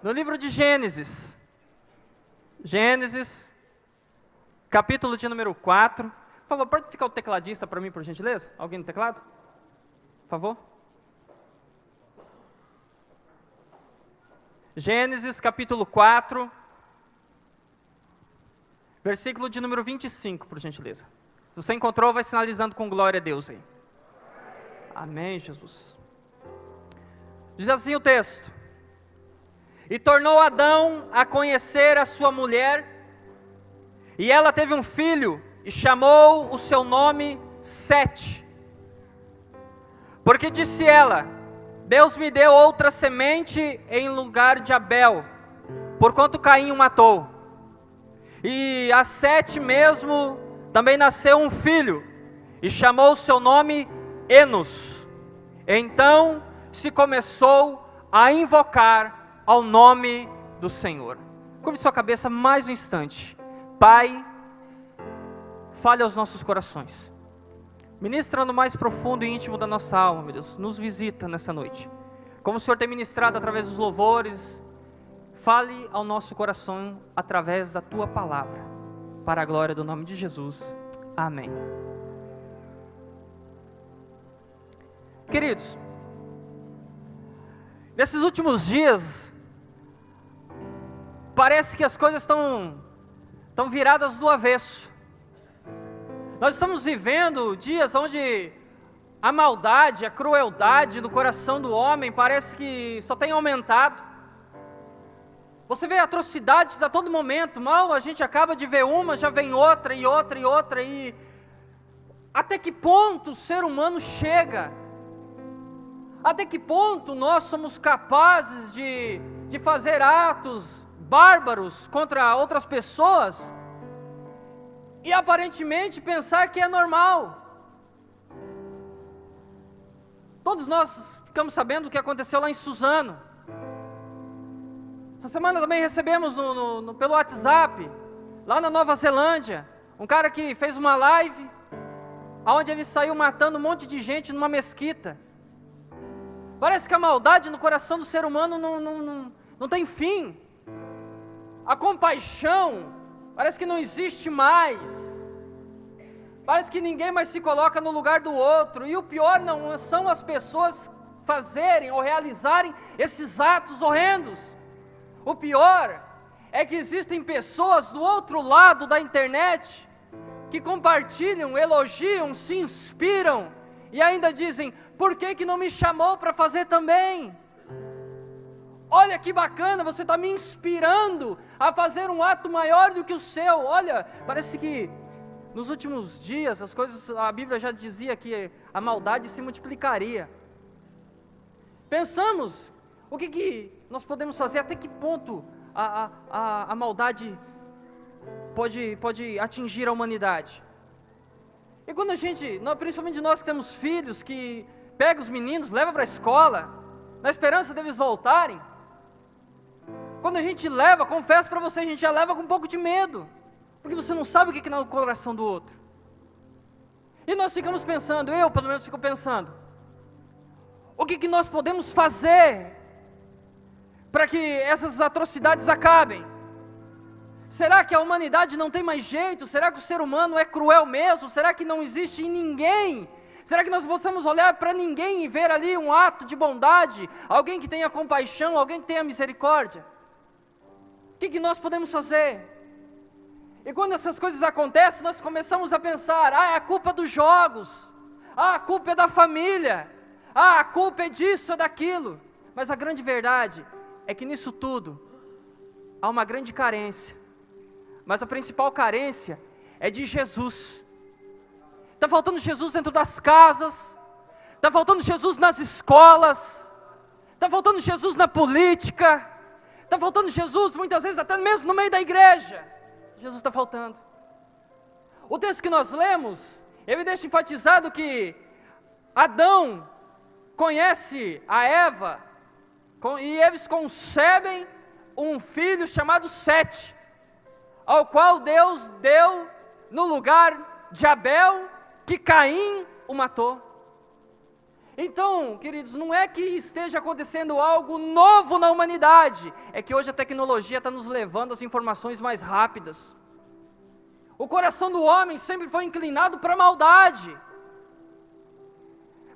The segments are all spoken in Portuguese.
no livro de Gênesis, capítulo de número 4. Por favor, pode ficar o tecladista para mim, por gentileza? Alguém no teclado? Por favor. Gênesis, capítulo 4, versículo de número 25, por gentileza. Se você encontrou, vai sinalizando com glória a Deus aí. Amém, Jesus. Diz assim o texto: E tornou Adão a conhecer a sua mulher, e ela teve um filho, e chamou o seu nome Sete. Porque disse ela: Deus me deu outra semente em lugar de Abel, porquanto Caim o matou. E a Sete mesmo também nasceu um filho, e chamou o seu nome Enos. Então se começou a invocar ao nome do Senhor. Curve sua cabeça mais um instante. Pai, fale aos nossos corações. Ministra no mais profundo e íntimo da nossa alma, meu Deus. Nos visita nessa noite. Como o Senhor tem ministrado através dos louvores, fale ao nosso coração através da Tua palavra. Para a glória do nome de Jesus. Amém. Queridos, nesses últimos dias, parece que as coisas estão viradas do avesso. Nós estamos vivendo dias onde a maldade, a crueldade do coração do homem parece que só tem aumentado. Você vê atrocidades a todo momento. Mal a gente acaba de ver uma, já vem outra e outra e outra. E até que ponto o ser humano chega? Até que ponto nós somos capazes de fazer atos bárbaros contra outras pessoas e aparentemente pensar que é normal? Todos nós ficamos sabendo o que aconteceu lá em Suzano. Essa semana também recebemos pelo WhatsApp, lá na Nova Zelândia, um cara que fez uma live, onde ele saiu matando um monte de gente numa mesquita. Parece que a maldade no coração do ser humano não tem fim. A compaixão parece que não existe mais. Parece que ninguém mais se coloca no lugar do outro. E o pior não são as pessoas fazerem ou realizarem esses atos horrendos. O pior é que existem pessoas do outro lado da internet que compartilham, elogiam, se inspiram e ainda dizem: por que não me chamou para fazer também? Olha que bacana, você está me inspirando a fazer um ato maior do que o seu. Olha, parece que nos últimos dias as coisas, a Bíblia já dizia que a maldade se multiplicaria. Pensamos, o que nós podemos fazer? Até que ponto a maldade pode atingir a humanidade? E quando a gente, principalmente nós que temos filhos, que pega os meninos, leva para a escola, na esperança deles voltarem, quando a gente leva, confesso para você, a gente já leva com um pouco de medo, porque você não sabe o que está no coração do outro. E nós ficamos pensando, eu pelo menos fico pensando, o que nós podemos fazer para que essas atrocidades acabem? Será que a humanidade não tem mais jeito? Será que o ser humano é cruel mesmo? Será que não existe em ninguém? Será que nós possamos olhar para ninguém e ver ali um ato de bondade? Alguém que tenha compaixão, alguém que tenha misericórdia? O que nós podemos fazer? E quando essas coisas acontecem, nós começamos a pensar: é a culpa dos jogos, a culpa é da família, a culpa é disso, é daquilo. Mas a grande verdade é que nisso tudo há uma grande carência. Mas a principal carência é de Jesus. Está faltando Jesus dentro das casas, está faltando Jesus nas escolas, está faltando Jesus na política, está faltando Jesus muitas vezes até mesmo no meio da igreja. Jesus está faltando. O texto que nós lemos, ele deixa enfatizado que Adão conhece a Eva, e eles concebem um filho chamado Sete, ao qual Deus deu no lugar de Abel, que Caim o matou. Então, queridos, não é que esteja acontecendo algo novo na humanidade, é que hoje a tecnologia está nos levando às informações mais rápidas. O coração do homem sempre foi inclinado para a maldade.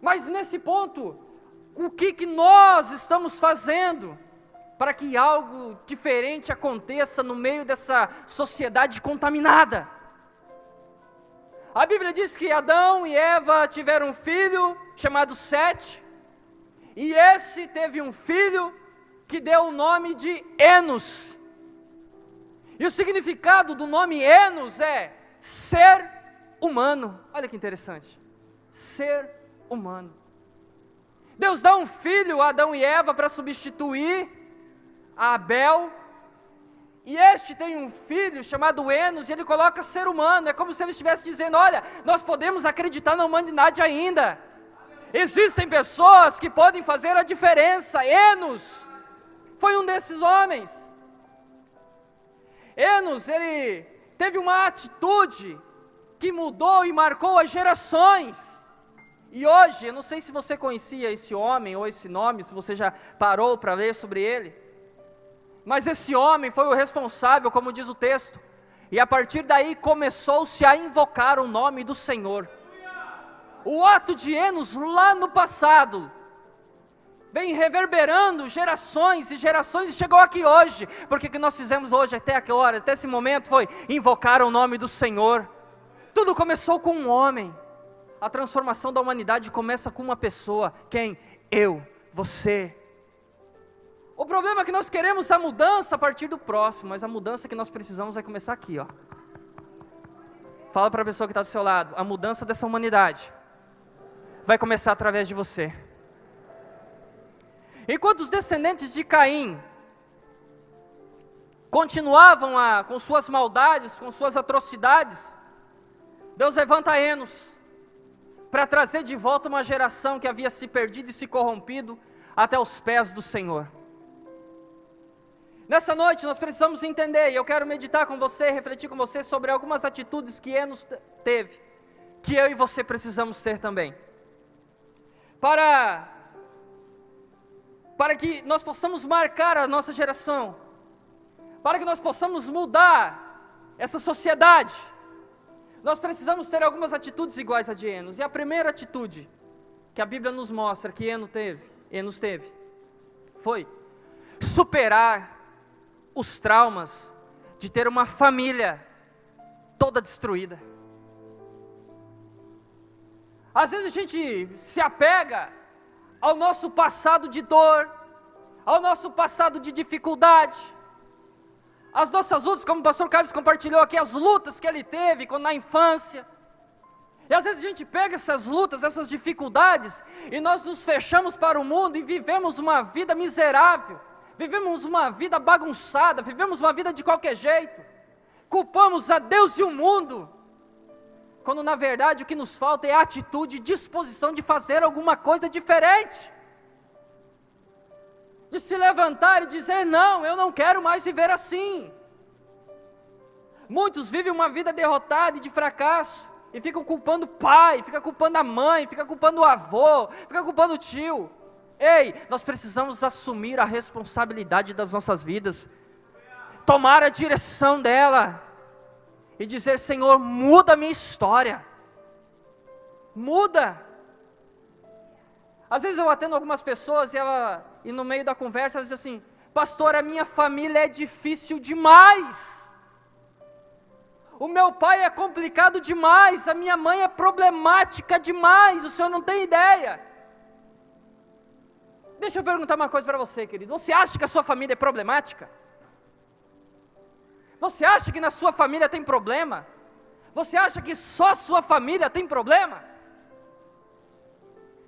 Mas nesse ponto, o que nós estamos fazendo para que algo diferente aconteça no meio dessa sociedade contaminada? A Bíblia diz que Adão e Eva tiveram um filho chamado Sete, e esse teve um filho que deu o nome de Enos. E o significado do nome Enos é ser humano. Olha que interessante, ser humano. Deus dá um filho a Adão e Eva para substituir a Abel, e este tem um filho chamado Enos, e ele coloca ser humano. É como se ele estivesse dizendo: olha, nós podemos acreditar na humanidade ainda. Existem pessoas que podem fazer a diferença. Enos foi um desses homens. Enos, ele teve uma atitude que mudou e marcou as gerações. E hoje, eu não sei se você conhecia esse homem ou esse nome, se você já parou para ler sobre ele, mas esse homem foi o responsável, como diz o texto, e a partir daí começou-se a invocar o nome do Senhor. O ato de Enos lá no passado vem reverberando gerações e gerações, e chegou aqui hoje, porque o que nós fizemos hoje até agora, até esse momento, foi invocar o nome do Senhor. Tudo começou com um homem. A transformação da humanidade começa com uma pessoa. Quem? Eu, você. O problema é que nós queremos a mudança a partir do próximo, mas a mudança que nós precisamos vai começar aqui, ó. Fala para a pessoa que está do seu lado: a mudança dessa humanidade vai começar através de você. Enquanto os descendentes de Caim continuavam com suas maldades, com suas atrocidades, Deus levanta Enos para trazer de volta uma geração que havia se perdido e se corrompido até os pés do Senhor. Nessa noite nós precisamos entender, e eu quero meditar com você, refletir com você sobre algumas atitudes que Enos teve, que eu e você precisamos ter também, para que nós possamos marcar a nossa geração, para que nós possamos mudar essa sociedade. Nós precisamos ter algumas atitudes iguais a de Enos, e a primeira atitude que a Bíblia nos mostra que Enos teve, foi superar os traumas de ter uma família toda destruída. Às vezes a gente se apega ao nosso passado de dor, ao nosso passado de dificuldade, as nossas lutas, como o pastor Carlos compartilhou aqui, as lutas que ele teve quando na infância. E às vezes a gente pega essas lutas, essas dificuldades, e nós nos fechamos para o mundo e vivemos uma vida miserável, vivemos uma vida bagunçada, vivemos uma vida de qualquer jeito, culpamos a Deus e o mundo, quando na verdade o que nos falta é a atitude e disposição de fazer alguma coisa diferente, de se levantar e dizer: não, eu não quero mais viver assim. Muitos vivem uma vida derrotada e de fracasso, e ficam culpando o pai, ficam culpando a mãe, ficam culpando o avô, ficam culpando o tio. Ei, nós precisamos assumir a responsabilidade das nossas vidas, tomar a direção dela, e dizer: Senhor, muda a minha história, muda. Às vezes eu atendo algumas pessoas e no meio da conversa ela diz assim: pastor, a minha família é difícil demais, o meu pai é complicado demais, a minha mãe é problemática demais, o senhor não tem ideia. Deixa eu perguntar uma coisa para você, querido: você acha que a sua família é problemática? Você acha que na sua família tem problema? Você acha que só a sua família tem problema?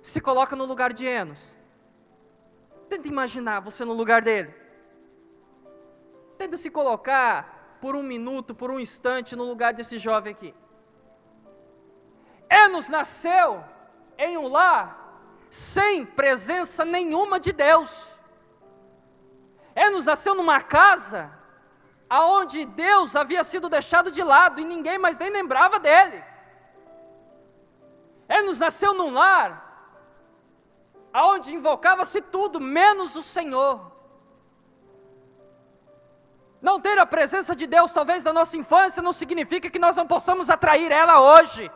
Se coloca no lugar de Enos. Tenta imaginar você no lugar dele. Tenta se colocar por um minuto, por um instante, no lugar desse jovem aqui. Enos nasceu em um lar sem presença nenhuma de Deus. Enos nasceu numa casa aonde Deus havia sido deixado de lado e ninguém mais nem lembrava dele. Enos nasceu num lar aonde invocava-se tudo, menos o Senhor. Não ter a presença de Deus, talvez, na nossa infância, não significa que nós não possamos atrair ela hoje.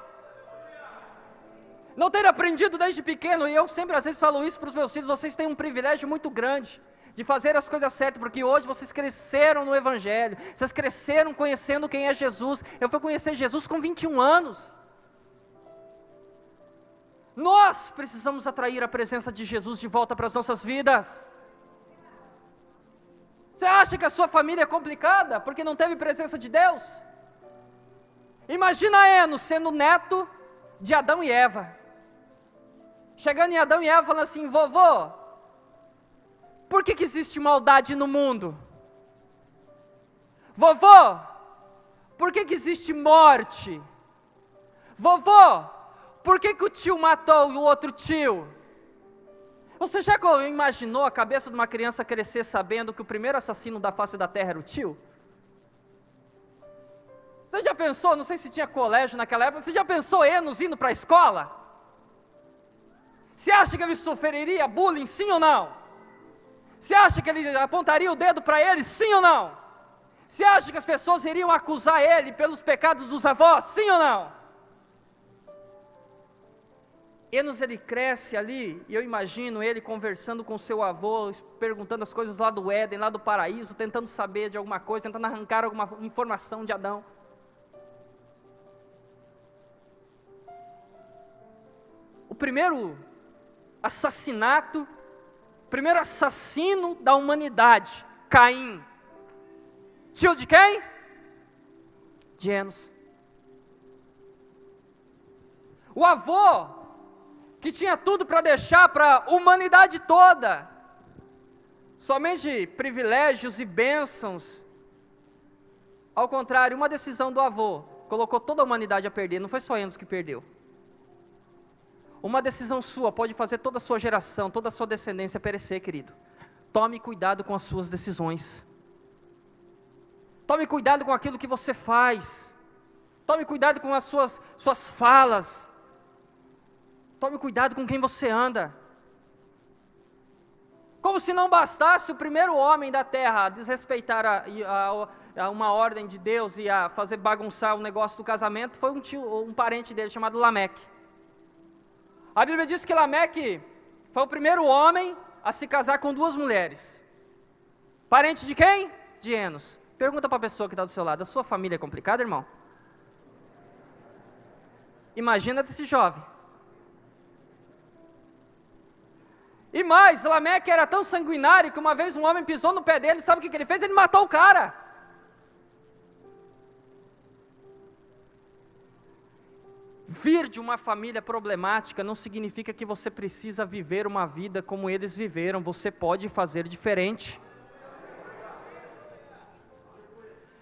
Não ter aprendido desde pequeno, e eu sempre às vezes falo isso para os meus filhos, vocês têm um privilégio muito grande, de fazer as coisas certas, porque hoje vocês cresceram no Evangelho, vocês cresceram conhecendo quem é Jesus. Eu fui conhecer Jesus com 21 anos. Nós precisamos atrair a presença de Jesus de volta para as nossas vidas. Você acha que a sua família é complicada porque não teve presença de Deus? Imagina Enos sendo neto de Adão e Eva, chegando em Adão e Eva falando assim: vovô, por que existe maldade no mundo? Vovô, por que existe morte? Vovô, por que o tio matou o outro tio? Você já imaginou a cabeça de uma criança crescer sabendo que o primeiro assassino da face da terra era o tio? Você já pensou, não sei se tinha colégio naquela época, você já pensou Enos indo para a escola? Você acha que ele sofreria bullying, sim ou não? Você acha que ele apontaria o dedo para ele, sim ou não? Você acha que as pessoas iriam acusar ele pelos pecados dos avós, sim ou não? Enos, ele cresce ali, e eu imagino ele conversando com seu avô, perguntando as coisas lá do Éden, lá do paraíso, tentando saber de alguma coisa, tentando arrancar alguma informação de Adão. O primeiro assassinato, o primeiro assassino da humanidade, Caim. Tio de quem? De Enos. O avô, que tinha tudo para deixar para a humanidade toda, somente privilégios e bênçãos. Ao contrário, uma decisão do avô colocou toda a humanidade a perder, não foi só Enos que perdeu. Uma decisão sua pode fazer toda a sua geração, toda a sua descendência perecer, querido. Tome cuidado com as suas decisões. Tome cuidado com aquilo que você faz. Tome cuidado com as suas falas. Tome cuidado com quem você anda. Como se não bastasse o primeiro homem da terra a desrespeitar a uma ordem de Deus e a fazer bagunçar o negócio do casamento, foi um parente dele chamado Lameque. A Bíblia diz que Lameque foi o primeiro homem a se casar com 2 mulheres. Parente de quem? De Enos. Pergunta para a pessoa que está do seu lado: a sua família é complicada, irmão? Imagina desse jovem. E mais, Lameque era tão sanguinário que uma vez um homem pisou no pé dele, sabe o que ele fez? Ele matou o cara. Vir de uma família problemática não significa que você precisa viver uma vida como eles viveram. Você pode fazer diferente.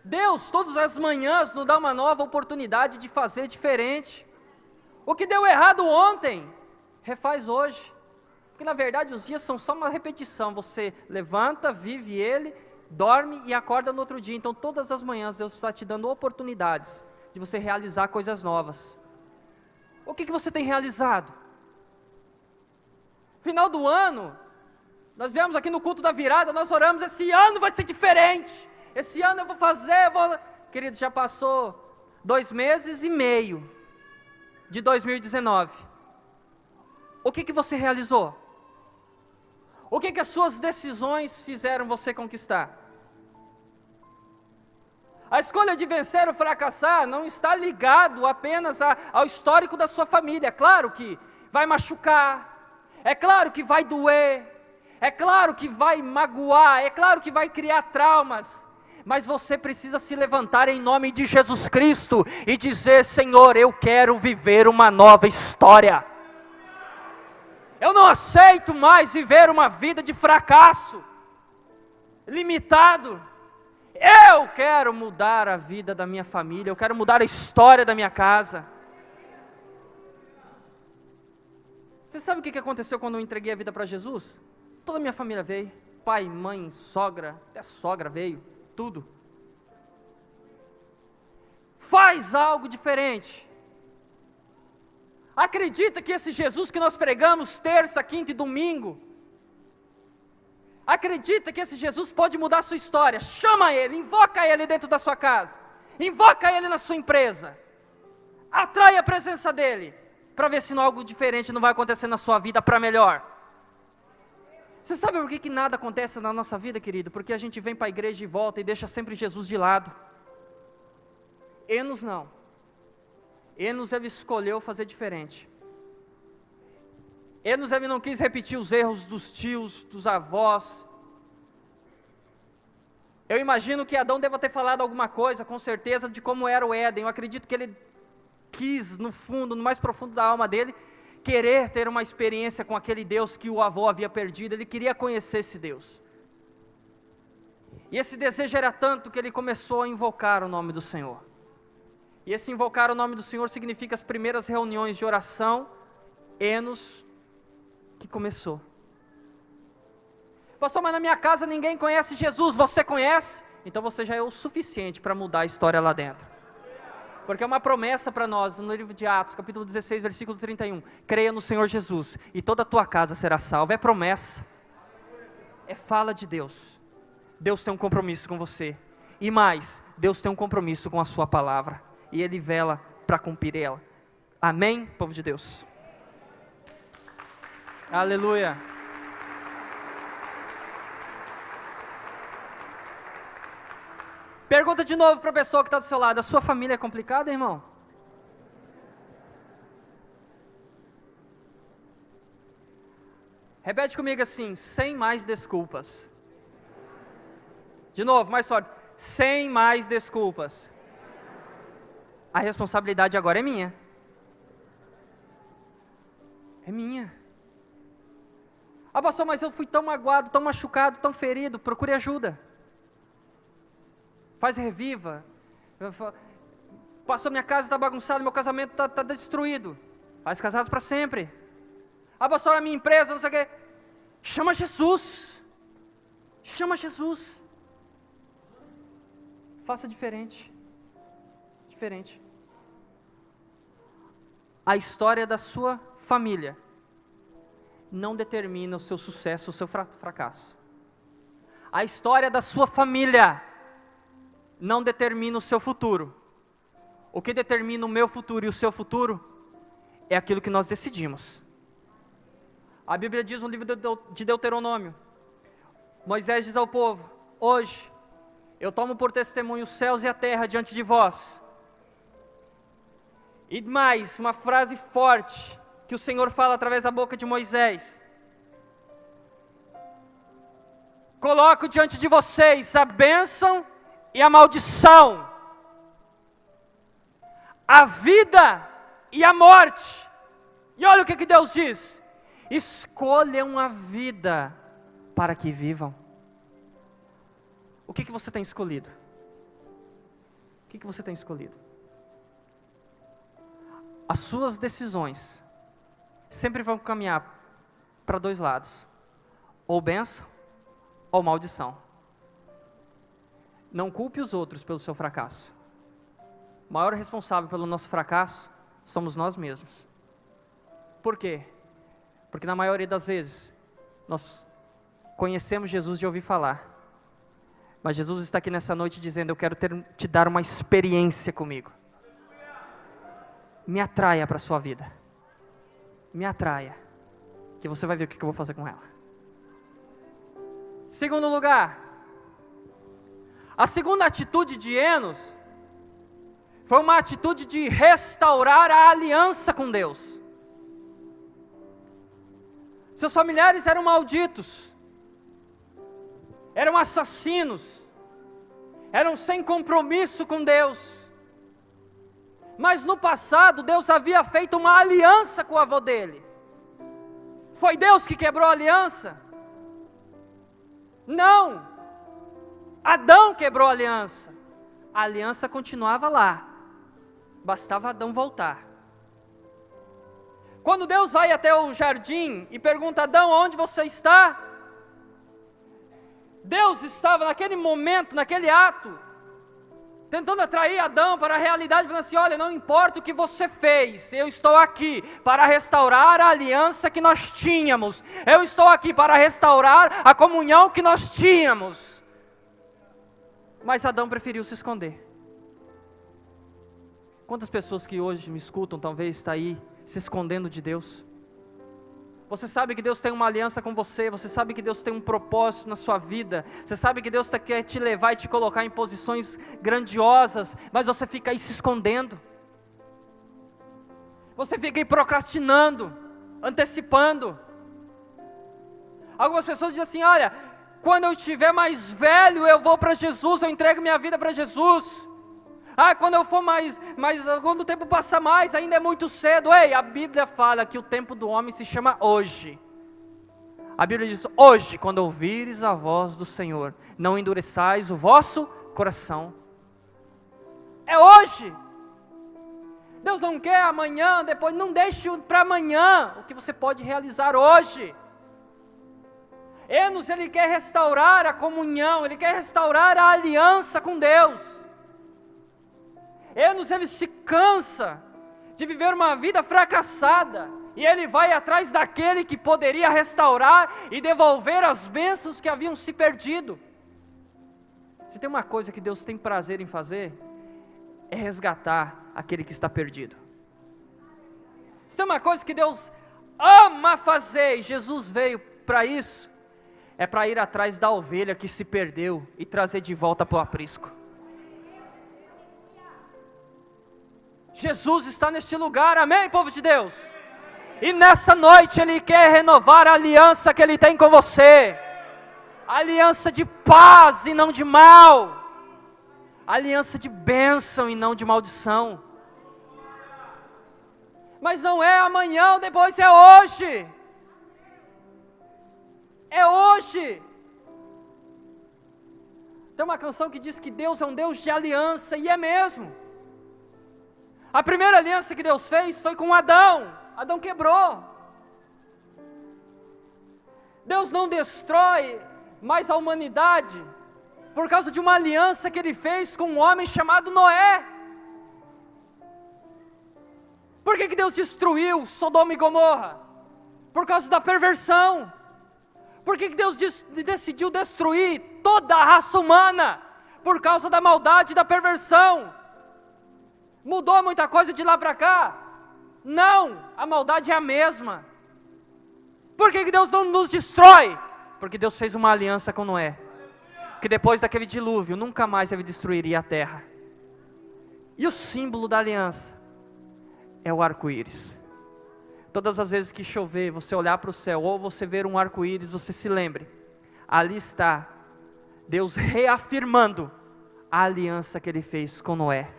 Deus, todas as manhãs, nos dá uma nova oportunidade de fazer diferente. O que deu errado ontem, refaz hoje. Porque na verdade os dias são só uma repetição. Você levanta, vive ele, dorme e acorda no outro dia. Então todas as manhãs Deus está te dando oportunidades de você realizar coisas novas. O que você tem realizado? Final do ano, nós viemos aqui no culto da virada, nós oramos: esse ano vai ser diferente. Esse ano eu vou fazer, Querido, já passou 2 meses e meio de 2019. O que você realizou? O que as suas decisões fizeram você conquistar? A escolha de vencer ou fracassar não está ligado apenas ao histórico da sua família. É claro que vai machucar, é claro que vai doer, é claro que vai magoar, é claro que vai criar traumas. Mas você precisa se levantar em nome de Jesus Cristo e dizer: Senhor, eu quero viver uma nova história. Eu não aceito mais viver uma vida de fracasso, limitado. Eu quero mudar a vida da minha família, eu quero mudar a história da minha casa. Você sabe o que aconteceu quando eu entreguei a vida para Jesus? Toda a minha família veio, pai, mãe, sogra, até sogra veio, tudo. Faz algo diferente. Acredita que esse Jesus que nós pregamos terça, quinta e domingo, acredita que esse Jesus pode mudar a sua história. Chama Ele, invoca Ele dentro da sua casa, invoca Ele na sua empresa, atrai a presença dEle, para ver se algo diferente não vai acontecer na sua vida para melhor. Você sabe por que nada acontece na nossa vida, querido? Porque a gente vem para a igreja e volta e deixa sempre Jesus de lado. Enos não. Enos, ele escolheu fazer diferente. Enos, ele não quis repetir os erros dos tios, dos avós. Eu imagino que Adão deva ter falado alguma coisa, com certeza, de como era o Éden. Eu acredito que ele quis, no fundo, no mais profundo da alma dele, querer ter uma experiência com aquele Deus que o avô havia perdido. Ele queria conhecer esse Deus. E esse desejo era tanto que ele começou a invocar o nome do Senhor. E esse invocar o nome do Senhor significa as primeiras reuniões de oração, Enos, que começou. Pastor, mas na minha casa ninguém conhece Jesus, você conhece? Então você já é o suficiente para mudar a história lá dentro. Porque é uma promessa para nós, no livro de Atos, capítulo 16, versículo 31. Creia no Senhor Jesus, e toda a tua casa será salva. É promessa, é fala de Deus. Deus tem um compromisso com você. E mais, Deus tem um compromisso com a sua palavra. E Ele vela para cumprir ela. Amém, povo de Deus? Aleluia. Pergunta de novo para a pessoa que está do seu lado: a sua família é complicada, irmão? Repete comigo assim: sem mais desculpas. De novo, mais forte: sem mais desculpas. A responsabilidade agora é minha. É minha. Ah, pastor, mas eu fui tão magoado, tão machucado, tão ferido. Procure ajuda. Faz reviva. Pastor, minha casa está bagunçada, meu casamento está destruído. Faz casados para sempre. Ah, pastor, a minha empresa, não sei o quê. Chama Jesus. Chama Jesus. Faça diferente. Diferente. A história da sua família não determina o seu sucesso, o seu fracasso. A história da sua família não determina o seu futuro. O que determina o meu futuro e o seu futuro é aquilo que nós decidimos. A Bíblia diz no livro de Deuteronômio, Moisés diz ao povo: hoje eu tomo por testemunho os céus e a terra diante de vós. E mais, uma frase forte que o Senhor fala através da boca de Moisés: coloco diante de vocês a bênção e a maldição, a vida e a morte. E olha o que Deus diz: escolham a vida para que vivam. O que você tem escolhido? O que você tem escolhido? As suas decisões sempre vão caminhar para dois lados: ou bênção ou maldição. Não culpe os outros pelo seu fracasso. O maior responsável pelo nosso fracasso somos nós mesmos. Por quê? Porque na maioria das vezes nós conhecemos Jesus de ouvir falar, mas Jesus está aqui nessa noite dizendo: eu quero te dar uma experiência comigo. Me atraia para a sua vida. Me atraia, que você vai ver o que eu vou fazer com ela. Segundo lugar, a segunda atitude de Enos foi uma atitude de restaurar a aliança com Deus. Seus familiares eram malditos, eram assassinos, eram sem compromisso com Deus. Mas no passado Deus havia feito uma aliança com o avô dele. Foi Deus que quebrou a aliança? Não, Adão quebrou a aliança. A aliança continuava lá, bastava Adão voltar. Quando Deus vai até o jardim e pergunta: Adão, onde você está? Deus estava naquele momento, naquele ato, tentando atrair Adão para a realidade, falando assim: olha, não importa o que você fez, eu estou aqui para restaurar a aliança que nós tínhamos, eu estou aqui para restaurar a comunhão que nós tínhamos. Mas Adão preferiu se esconder. Quantas pessoas que hoje me escutam, talvez está aí se escondendo de Deus? Você sabe que Deus tem uma aliança com você, você sabe que Deus tem um propósito na sua vida, você sabe que Deus quer te levar e te colocar em posições grandiosas, mas você fica aí se escondendo, você fica aí procrastinando, antecipando. Algumas pessoas dizem assim: olha, quando eu estiver mais velho eu vou para Jesus, eu entrego minha vida para Jesus. Quando eu for quando o tempo passar mais, ainda é muito cedo. Ei, a Bíblia fala que o tempo do homem se chama hoje. A Bíblia diz: hoje, quando ouvires a voz do Senhor, não endureçais o vosso coração. É hoje. Deus não quer amanhã, depois, não deixe para amanhã o que você pode realizar hoje. Enos, ele quer restaurar a comunhão, ele quer restaurar a aliança com Deus. Enos, ele se cansa de viver uma vida fracassada, e ele vai atrás daquele que poderia restaurar e devolver as bênçãos que haviam se perdido. Se tem uma coisa que Deus tem prazer em fazer, é resgatar aquele que está perdido. Se tem uma coisa que Deus ama fazer, e Jesus veio para isso, é para ir atrás da ovelha que se perdeu e trazer de volta para o aprisco. Jesus está neste lugar, amém, povo de Deus? E nessa noite Ele quer renovar a aliança que Ele tem com você, aliança de paz e não de mal, aliança de bênção e não de maldição. Mas não é amanhã ou depois, é hoje. É hoje. Tem uma canção que diz que Deus é um Deus de aliança, e é mesmo. A primeira aliança que Deus fez foi com Adão. Adão quebrou. Deus não destrói mais a humanidade por causa de uma aliança que Ele fez com um homem chamado Noé. Por que Deus destruiu Sodoma e Gomorra? Por causa da perversão. Por que Deus decidiu destruir toda a raça humana? Por causa da maldade e da perversão. Mudou muita coisa de lá para cá? Não, a maldade é a mesma. Por que Deus não nos destrói? Porque Deus fez uma aliança com Noé, que depois daquele dilúvio, nunca mais Ele destruiria a terra. E o símbolo da aliança é o arco-íris. Todas as vezes que chover, você olhar para o céu, ou você ver um arco-íris, você se lembre, ali está Deus reafirmando a aliança que Ele fez com Noé.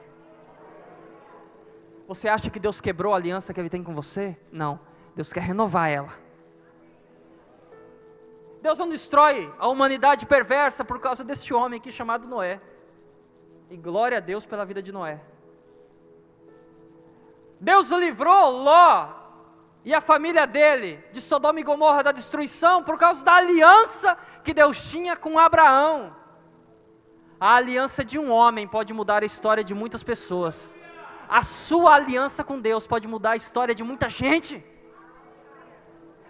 Você acha que Deus quebrou a aliança que Ele tem com você? Não, Deus quer renovar ela. Deus não destrói a humanidade perversa por causa deste homem aqui chamado Noé. E glória a Deus pela vida de Noé. Deus livrou Ló e a família dele de Sodoma e Gomorra da destruição por causa da aliança que Deus tinha com Abraão. A aliança de um homem pode mudar a história de muitas pessoas. A sua aliança com Deus pode mudar a história de muita gente.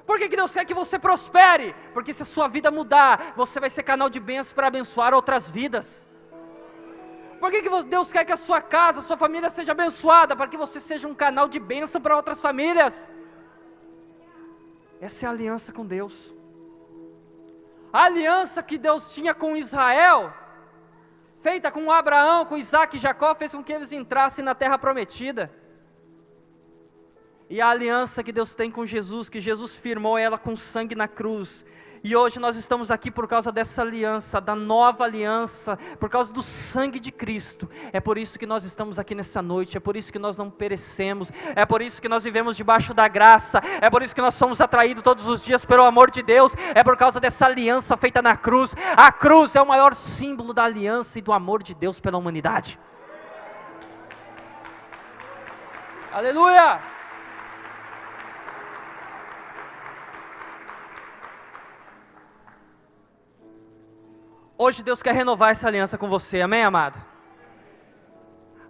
Por que Deus quer que você prospere? Porque se a sua vida mudar, você vai ser canal de bênção para abençoar outras vidas. Por que Deus quer que a sua casa, a sua família seja abençoada? Para que você seja um canal de bênção para outras famílias. Essa é a aliança com Deus. A aliança que Deus tinha com Israel, feita com Abraão, com Isaac e Jacó, fez com que eles entrassem na terra prometida. E a aliança que Deus tem com Jesus, que Jesus firmou ela com sangue na cruz. E hoje nós estamos aqui por causa dessa aliança, da nova aliança, por causa do sangue de Cristo. É por isso que nós estamos aqui nessa noite, é por isso que nós não perecemos, é por isso que nós vivemos debaixo da graça, é por isso que nós somos atraídos todos os dias pelo amor de Deus, é por causa dessa aliança feita na cruz. A cruz é o maior símbolo da aliança e do amor de Deus pela humanidade. Aleluia! Hoje Deus quer renovar essa aliança com você, amém, amado?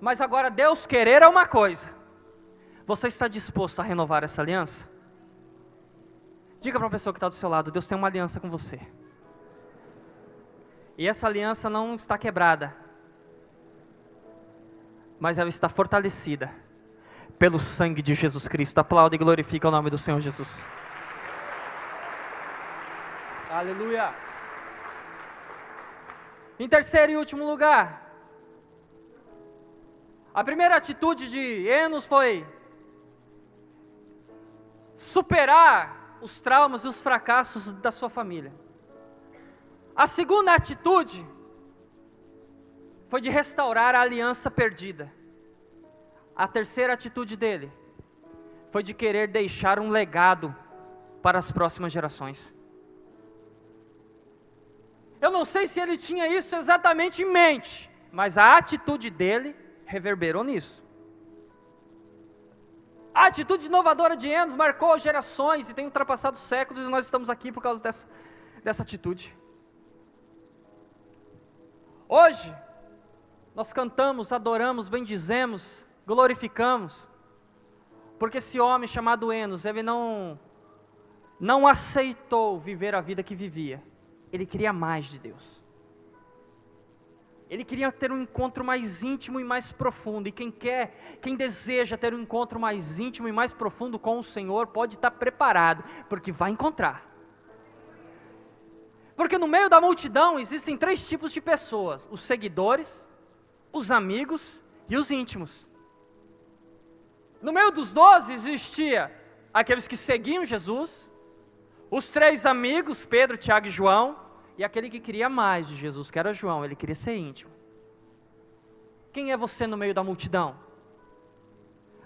Mas agora Deus querer é uma coisa. Você está disposto a renovar essa aliança? Diga para a pessoa que está do seu lado, Deus tem uma aliança com você. E essa aliança não está quebrada, mas ela está fortalecida pelo sangue de Jesus Cristo. Aplauda e glorifica o nome do Senhor Jesus. Aleluia. Em terceiro e último lugar, a primeira atitude de Enos foi superar os traumas e os fracassos da sua família. A segunda atitude foi de restaurar a aliança perdida. A terceira atitude dele foi de querer deixar um legado para as próximas gerações. Eu não sei se ele tinha isso exatamente em mente, mas a atitude dele reverberou nisso. A atitude inovadora de Enos marcou gerações e tem ultrapassado séculos, e nós estamos aqui por causa dessa atitude. Hoje, nós cantamos, adoramos, bendizemos, glorificamos, porque esse homem chamado Enos, ele não aceitou viver a vida que vivia, ele queria mais de Deus. Ele queria ter um encontro mais íntimo e mais profundo, e quem deseja ter um encontro mais íntimo e mais profundo com o Senhor, pode estar preparado, porque vai encontrar. Porque no meio da multidão existem 3 tipos de pessoas: os seguidores, os amigos e os íntimos. No meio dos 12 existia aqueles que seguiam Jesus, os 3 amigos, Pedro, Tiago e João, e aquele que queria mais de Jesus, que era João, ele queria ser íntimo. Quem é você no meio da multidão?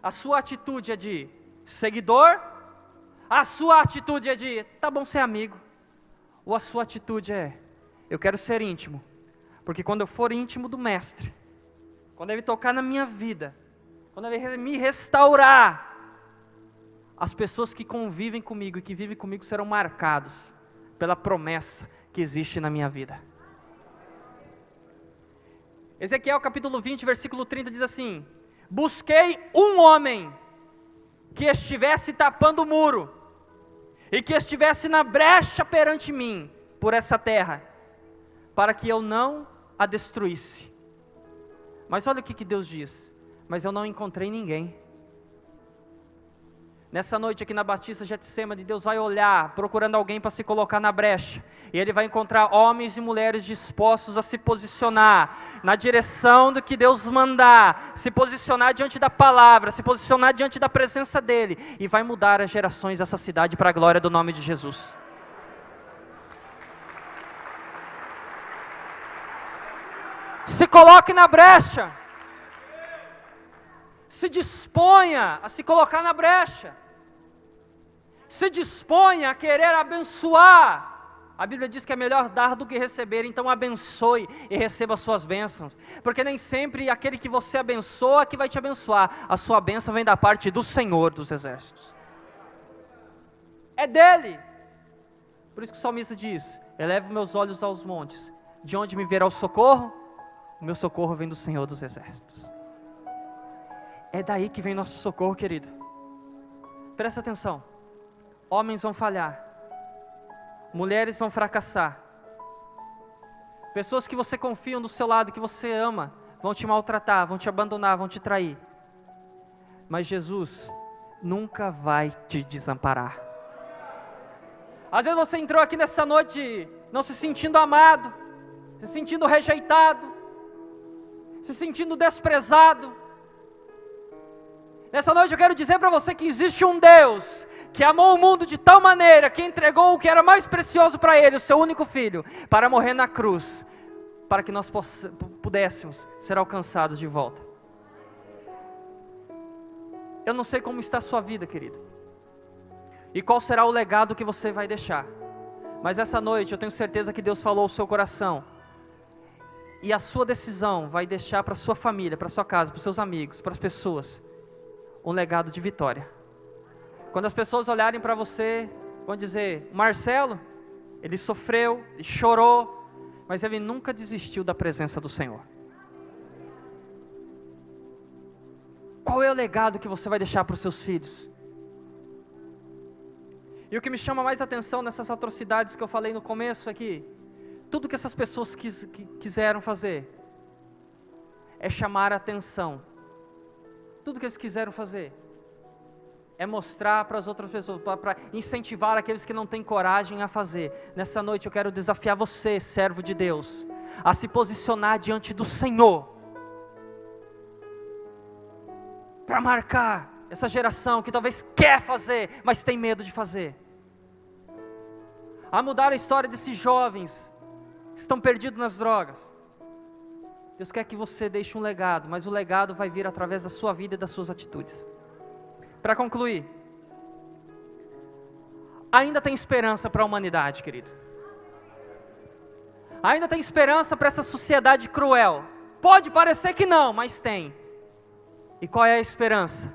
A sua atitude é de seguidor? A sua atitude é de, tá bom ser amigo? Ou a sua atitude é, eu quero ser íntimo, porque quando eu for íntimo do Mestre, quando Ele tocar na minha vida, quando Ele me restaurar, as pessoas que convivem comigo e que vivem comigo serão marcados pela promessa que existe na minha vida. Ezequiel capítulo 20, versículo 30 diz assim: busquei um homem que estivesse tapando o muro, e que estivesse na brecha perante mim, por essa terra, para que eu não a destruísse. Mas olha o que Deus diz: mas eu não encontrei ninguém. Nessa noite aqui na Batista Getsemane, Deus vai olhar, procurando alguém para se colocar na brecha, e Ele vai encontrar homens e mulheres dispostos a se posicionar, na direção do que Deus mandar, se posicionar diante da palavra, se posicionar diante da presença dEle, e vai mudar as gerações dessa cidade para a glória do nome de Jesus. Se coloque na brecha. Se disponha a se colocar na brecha. Se disponha a querer abençoar. A Bíblia diz que é melhor dar do que receber, então abençoe e receba as suas bênçãos. Porque nem sempre aquele que você abençoa que vai te abençoar. A sua bênção vem da parte do Senhor dos Exércitos. É dele. Por isso que o salmista diz: elevo meus olhos aos montes, de onde me virá o socorro? O meu socorro vem do Senhor dos Exércitos. É daí que vem nosso socorro, querido. Presta atenção. Homens vão falhar, mulheres vão fracassar, pessoas que você confia do seu lado, que você ama, vão te maltratar, vão te abandonar, vão te trair. Mas Jesus nunca vai te desamparar. Às vezes você entrou aqui nessa noite não se sentindo amado, se sentindo rejeitado, se sentindo desprezado. Nessa noite eu quero dizer para você que existe um Deus que amou o mundo de tal maneira que entregou o que era mais precioso para Ele, o seu único Filho, para morrer na cruz, para que nós pudéssemos ser alcançados de volta. Eu não sei como está a sua vida, querido, e qual será o legado que você vai deixar, mas essa noite eu tenho certeza que Deus falou ao seu coração, e a sua decisão vai deixar para a sua família, para a sua casa, para os seus amigos, para as pessoas, um legado de vitória. Quando as pessoas olharem para você, vão dizer: Marcelo, ele sofreu, ele chorou, mas ele nunca desistiu da presença do Senhor. Qual é o legado que você vai deixar para os seus filhos? E o que me chama mais atenção nessas atrocidades que eu falei no começo é que tudo que essas pessoas quiseram fazer é chamar a atenção. Tudo que eles quiseram fazer é mostrar para as outras pessoas, para incentivar aqueles que não têm coragem a fazer. Nessa noite eu quero desafiar você, servo de Deus, a se posicionar diante do Senhor, para marcar essa geração que talvez quer fazer, mas tem medo de fazer. A mudar a história desses jovens que estão perdidos nas drogas. Deus quer que você deixe um legado, mas o legado vai vir através da sua vida e das suas atitudes. Para concluir, ainda tem esperança para a humanidade, querido. Ainda tem esperança para essa sociedade cruel. Pode parecer que não, mas tem. E qual é a esperança?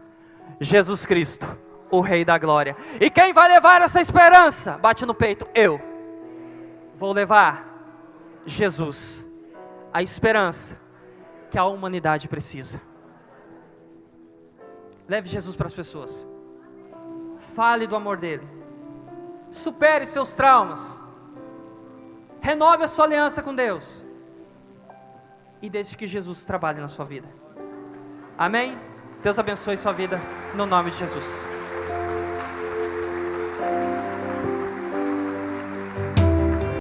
Jesus Cristo, o Rei da Glória. E quem vai levar essa esperança? Bate no peito, eu vou levar Jesus, a esperança que a humanidade precisa. Leve Jesus para as pessoas. Fale do amor dele. Supere seus traumas. Renove a sua aliança com Deus. E deixe que Jesus trabalhe na sua vida. Amém? Deus abençoe sua vida, no nome de Jesus.